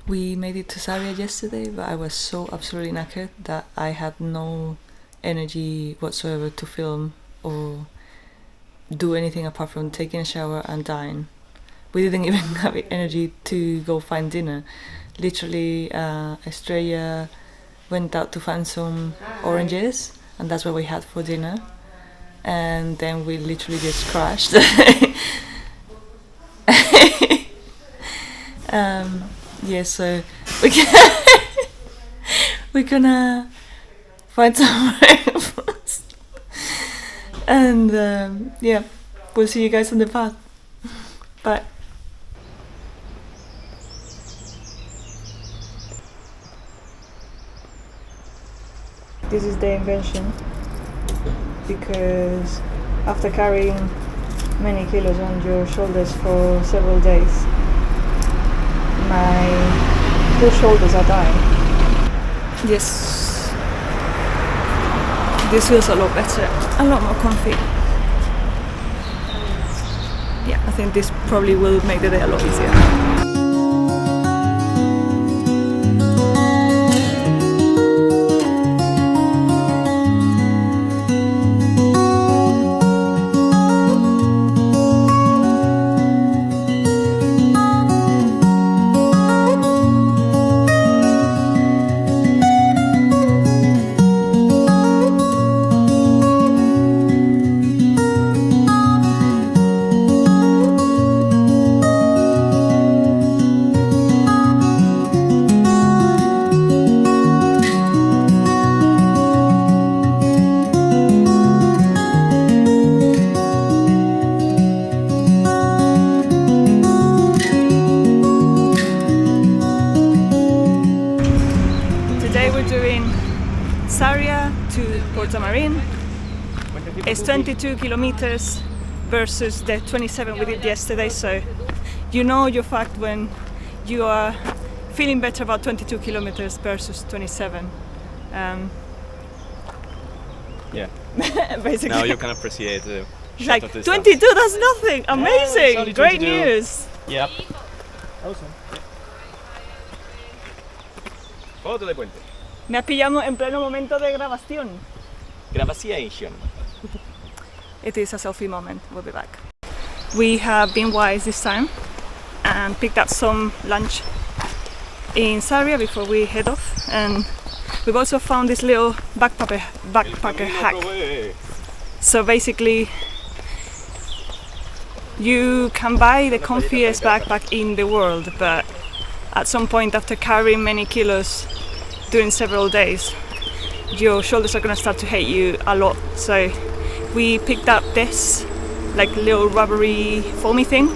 We made it to Sarria yesterday, but I was so absolutely knackered that I had no energy whatsoever to film or do anything apart from taking a shower and dine. We didn't even have energy to go find dinner. Literally, Estrella went out to find some oranges, and that's what we had for dinner. And then we literally just crashed. Yeah, so we're gonna find some breakfast. And yeah, we'll see you guys on the path. Bye. This is the invention, because after carrying many kilos on your shoulders for several days, my two shoulders are dying. Yes, this feels a lot better, a lot more comfy. Yeah, I think this probably will make the day a lot easier. It's 22 kilometers versus the 27 we did yesterday, so you know your fact when you are feeling better about 22 kilometers versus 27. Yeah. Basically. Now you can appreciate the like 22, that's nothing. Amazing. Yeah, great 22. News. Yep. Awesome. Foto de puente. Me has pillado en pleno momento de grabación. Grabación. It is a selfie moment. We'll be back. We have been wise this time and picked up some lunch in Sarria before we head off, and we've also found this little backpacker hack. So basically you can buy the comfiest backpack in the world, but at some point after carrying many kilos during several days, your shoulders are going to start to hate you a lot. So we picked up this like little rubbery foamy thing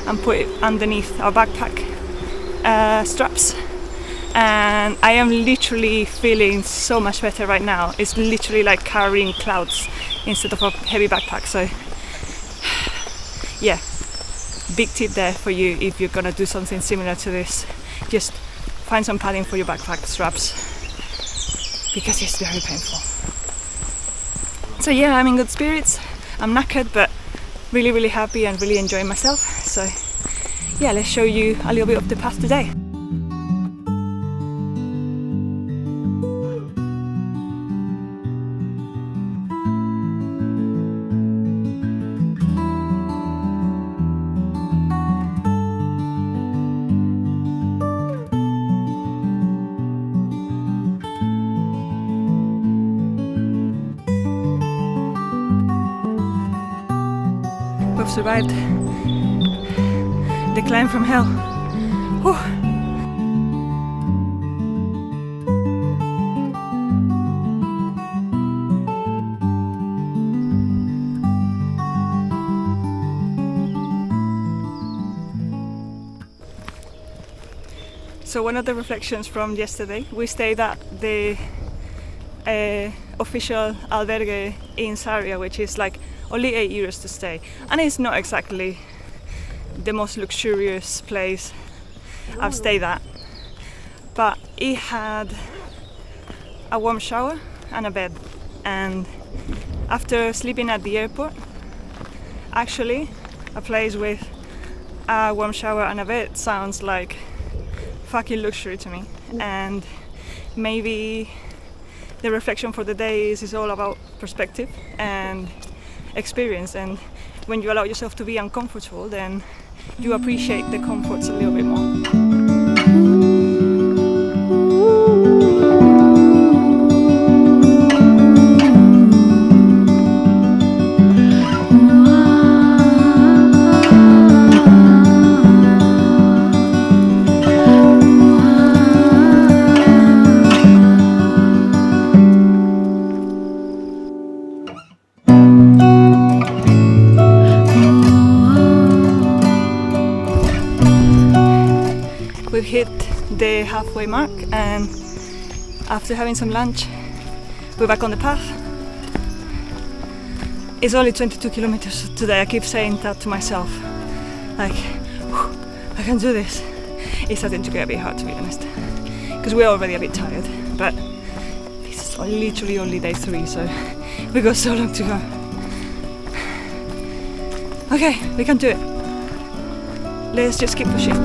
and put it underneath our backpack straps, and I am literally feeling so much better right now. It's literally like carrying clouds instead of a heavy backpack. So yeah, big tip there for you if you're gonna do something similar to this. Just find some padding for your backpack straps, because it's very painful. So yeah, I'm in good spirits. I'm knackered, but really, really happy and really enjoying myself. So yeah, let's show you a little bit of the path today. We've survived the climb from hell. Whew. So one of the reflections from yesterday, we stayed at the official albergue in Sarria, which is like only €8 to stay, and it's not exactly the most luxurious place I've stayed at, but it had a warm shower and a bed. And after sleeping at the airport, actually a place with a warm shower and a bed sounds like fucking luxury to me. And maybe the reflection for the day is all about perspective and experience. And when you allow yourself to be uncomfortable, then you appreciate the comforts a little bit more. We've hit the halfway mark, and after having some lunch, we're back on the path. It's only 22 kilometers today. I keep saying that to myself, like, I can do this. It's starting to get a bit hard, to be honest, because we're already a bit tired, but this is literally only day 3, so we got so long to go. Okay, we can do it. Let's just keep pushing.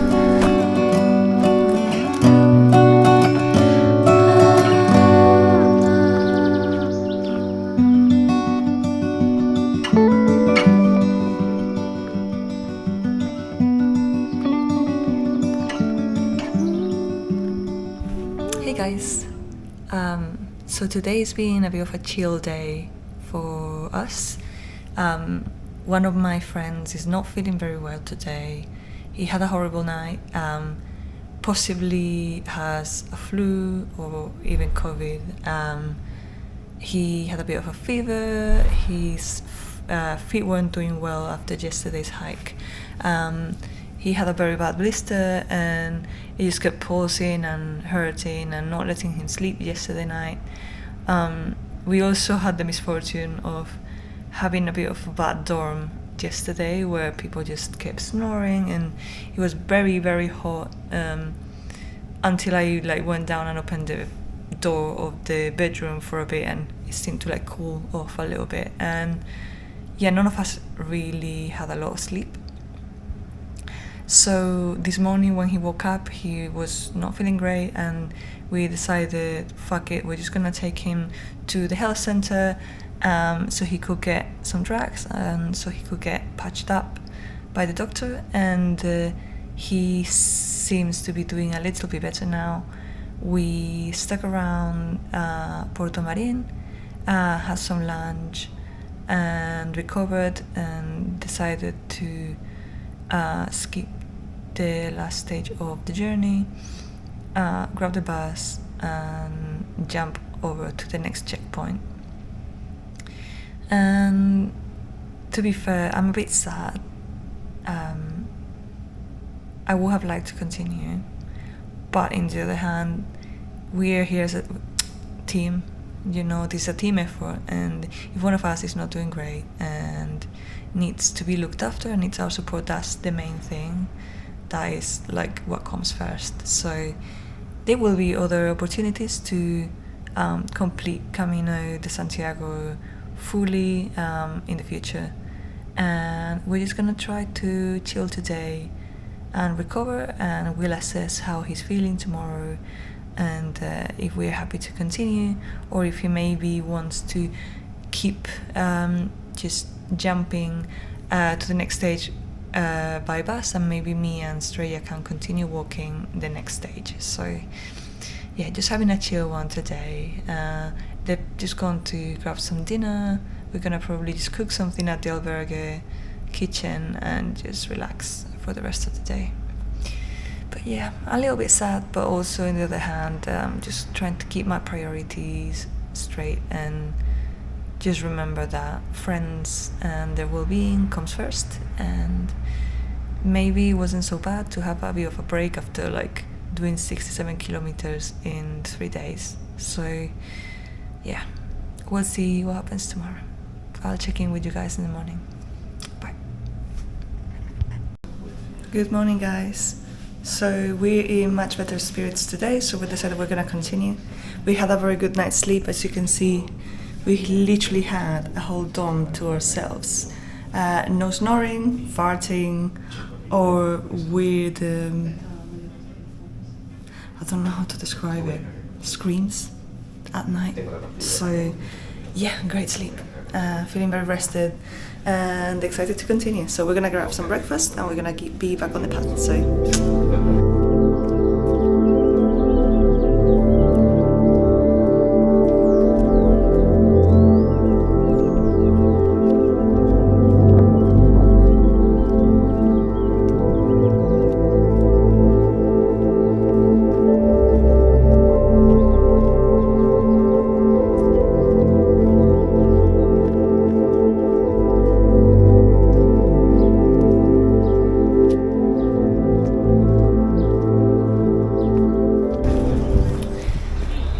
Hey guys, so today's been a bit of a chill day for us. One of my friends is not feeling very well today. He had a horrible night, possibly has a flu or even COVID. He had a bit of a fever. His feet weren't doing well after yesterday's hike. He had a very bad blister, and it just kept pulsing and hurting and not letting him sleep yesterday night. We also had the misfortune of having a bit of a bad dorm yesterday, where people just kept snoring, and it was very, very hot until I went down and opened the door of the bedroom for a bit, and it seemed to cool off a little bit. And yeah, none of us really had a lot of sleep. So this morning when he woke up, he was not feeling great, and we decided, fuck it, we're just gonna take him to the health center so he could get some drugs and so he could get patched up by the doctor. And he seems to be doing a little bit better now. We stuck around Porto Marin, had some lunch and recovered, and decided to skip the last stage of the journey, grab the bus and jump over to the next checkpoint. And to be fair, I'm a bit sad. I would have liked to continue, but on the other hand, we're here as a team. You know, this is a team effort, and if one of us is not doing great and needs to be looked after, needs our support, that's the main thing. That is what comes first. So there will be other opportunities to complete Camino de Santiago fully in the future, and we're just gonna try to chill today and recover, and we'll assess how he's feeling tomorrow, and if we're happy to continue, or if he maybe wants to keep just jumping to the next stage by bus, and maybe me and Straya can continue walking the next stage. So yeah, just having a chill one today. They're just going to grab some dinner. We're gonna probably just cook something at the albergue kitchen and just relax for the rest of the day. But yeah, a little bit sad, but also on the other hand, just trying to keep my priorities straight and just remember that friends and their well-being comes first, and maybe it wasn't so bad to have a bit of a break after doing 67 kilometers in 3 days. So yeah, we'll see what happens tomorrow. I'll check in with you guys in the morning. Bye. Good morning, guys. So we're in much better spirits today, so we decided we're gonna continue. We had a very good night's sleep, as you can see. We literally had a whole dome to ourselves. No snoring, farting, or weird I don't know how to describe it, screams at night. So yeah, great sleep, feeling very rested and excited to continue. So we're gonna grab some breakfast and we're gonna be back on the path. So.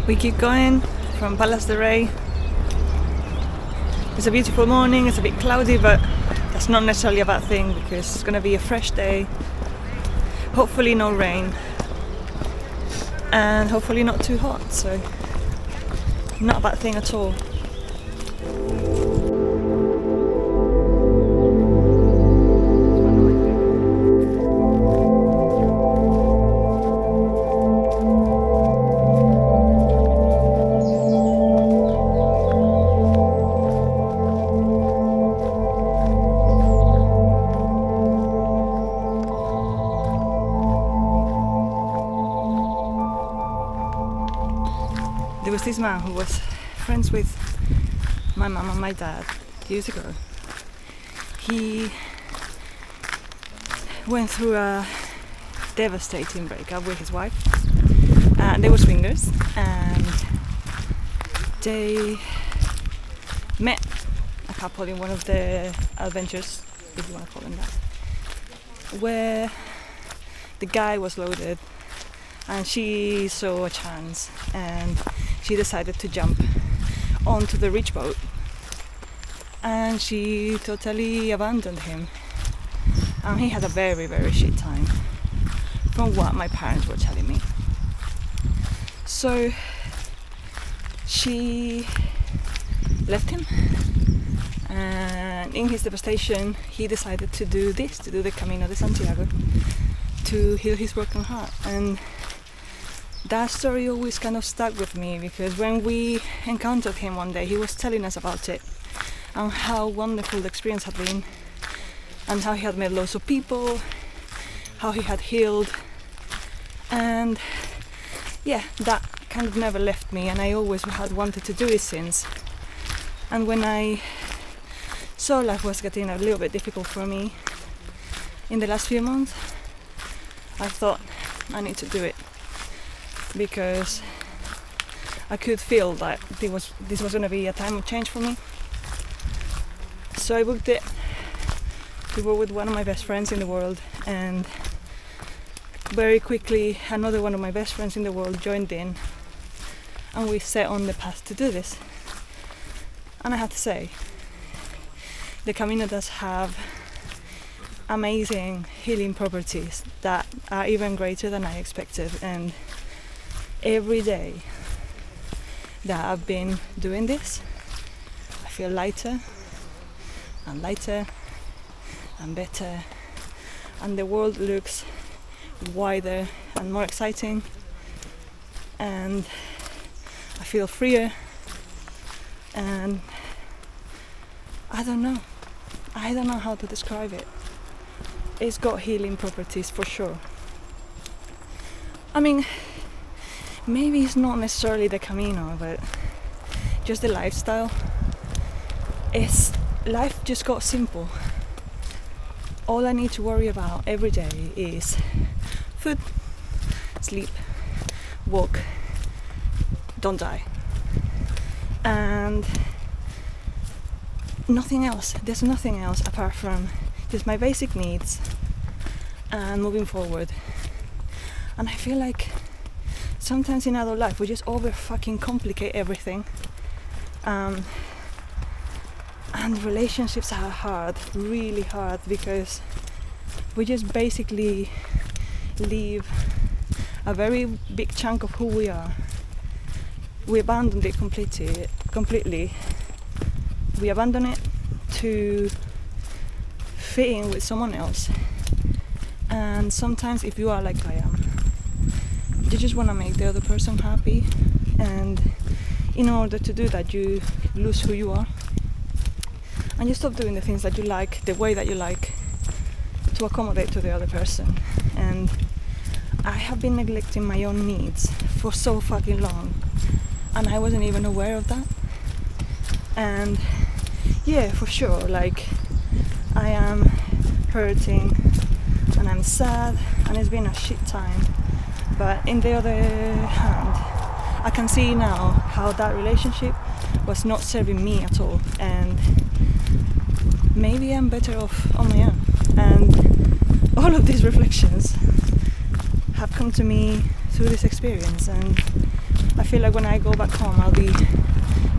We keep going from Palas de Rey. It's a beautiful morning, it's a bit cloudy, but that's not necessarily a bad thing because it's gonna be a fresh day. Hopefully no rain and hopefully not too hot, so not a bad thing at all. There was this man who was friends with my mum and my dad years ago. He went through a devastating breakup with his wife. They were swingers and they met a couple in one of the adventures, if you want to call them that, where the guy was loaded and she saw a chance and she decided to jump onto the rich boat and she totally abandoned him, and he had a very, very shit time from what my parents were telling me. So she left him, and in his devastation he decided to do the Camino de Santiago to heal his broken heart. And that story always kind of stuck with me because when we encountered him one day, he was telling us about it and how wonderful the experience had been and how he had met lots of people, how he had healed, and yeah, that kind of never left me, and I always had wanted to do it since. And when I saw life was getting a little bit difficult for me in the last few months, I thought I need to do it, because I could feel that this was going to be a time of change for me. So I booked it to go with one of my best friends in the world, and very quickly another one of my best friends in the world joined in, and we set on the path to do this. And I have to say, the Camino does have amazing healing properties that are even greater than I expected, and every day that I've been doing this, I feel lighter and lighter and better, and the world looks wider and more exciting, and I feel freer, and I don't know how to describe it. It's got healing properties for sure. I mean, maybe it's not necessarily the Camino, but just the lifestyle. Life just got simple. All I need to worry about every day is food, sleep, walk, don't die, and nothing else. There's nothing else apart from just my basic needs and moving forward. And I feel like sometimes in adult life we just over fucking complicate everything, and relationships are hard, really hard, because we just basically leave a very big chunk of who we are. We abandon it completely. We abandon it to fit in with someone else. And sometimes, if you are like I am, you just want to make the other person happy, and in order to do that you lose who you are and you stop doing the things that you like the way that you like to accommodate to the other person. And I have been neglecting my own needs for so fucking long, and I wasn't even aware of that. And yeah, for sure, like, I am hurting and I'm sad and it's been a shit time, but in the other hand, I can see now how that relationship was not serving me at all, and maybe I'm better off on my own. And all of these reflections have come to me through this experience, and I feel like when I go back home I'll be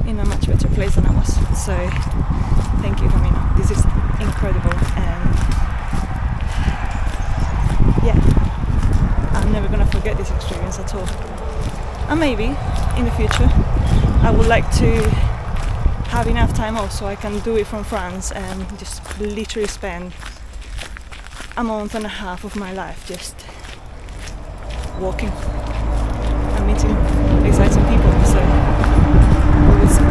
in a much better place than I was. So thank you, Camino. This is incredible, and yeah, I'm never gonna forget this experience at all. And maybe in the future I would like to have enough time off so I can do it from France and just literally spend a month and a half of my life just walking and meeting exciting people. So we will see.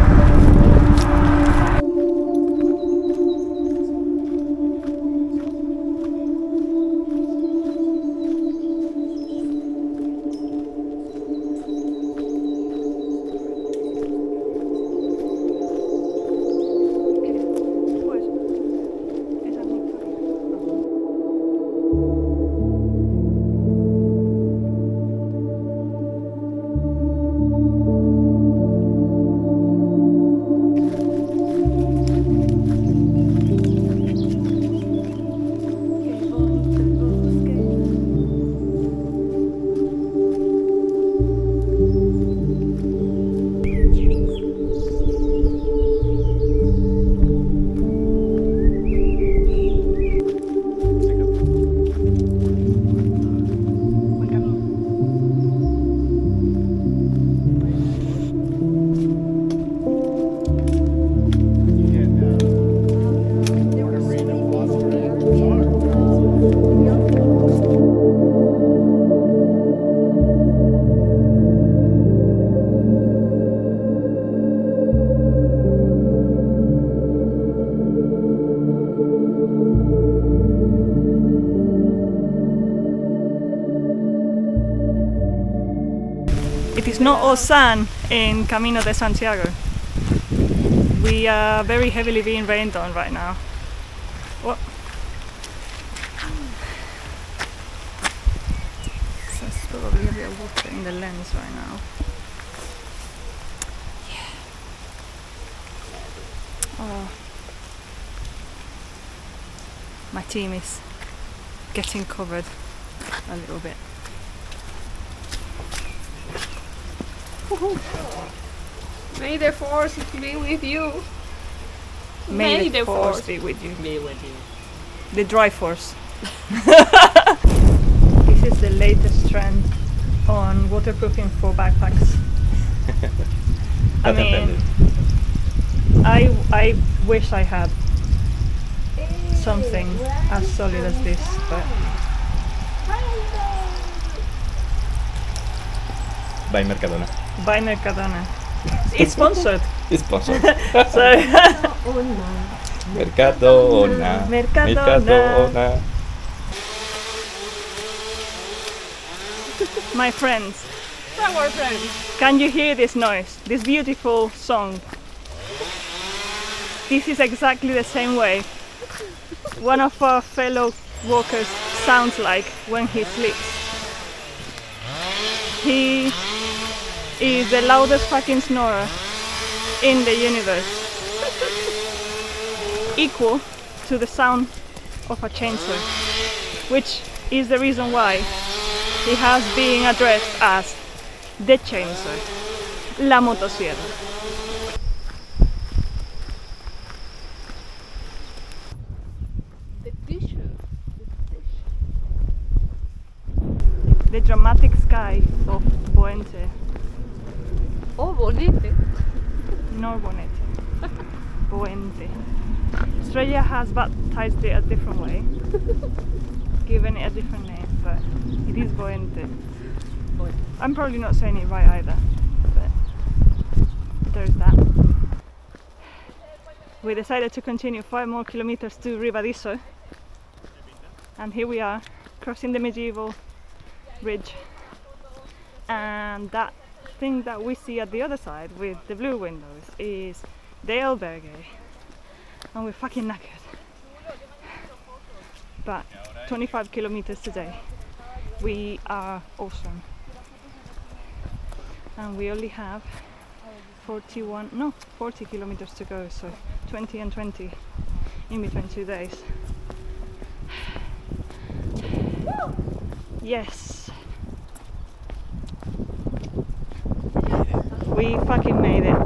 It is not all sun in Camino de Santiago. We are very heavily being rained on right now. What? So there's probably a bit of water in the lens right now. Yeah. Oh. My team is getting covered a little bit. May the force be with you. May the force be with you. Be with you. The dry force. This is the latest trend on waterproofing for backpacks. I mean, I wish I had something as solid as this, but By Mercadona. by Mercadona. It's sponsored. It's sponsored. So Mercadona. Mercadona. My friends, Our friends. can you hear this noise? This beautiful song. This is exactly the same way one of our fellow walkers sounds like when he sleeps. He is the loudest fucking snorer in the universe, equal to the sound of a chainsaw, which is the reason why he has been addressed as the chainsaw, la motosierra. The tissue. The dramatic sky of Boente, Oh, bonite. nor Bonete, Boente. Australia has baptized it a different way, given it a different name, but it is Boente. I'm probably not saying it right either, but there's that. We decided to continue 5 more kilometers to Ribadiso, and here we are crossing the medieval bridge, and that thing that we see at the other side with the blue windows is the albergue, and we're fucking knackered. But 25 kilometers today. We are awesome. And we only have 40 kilometers to go, so 20 and 20 in between 2 days. Yes! We fucking made it.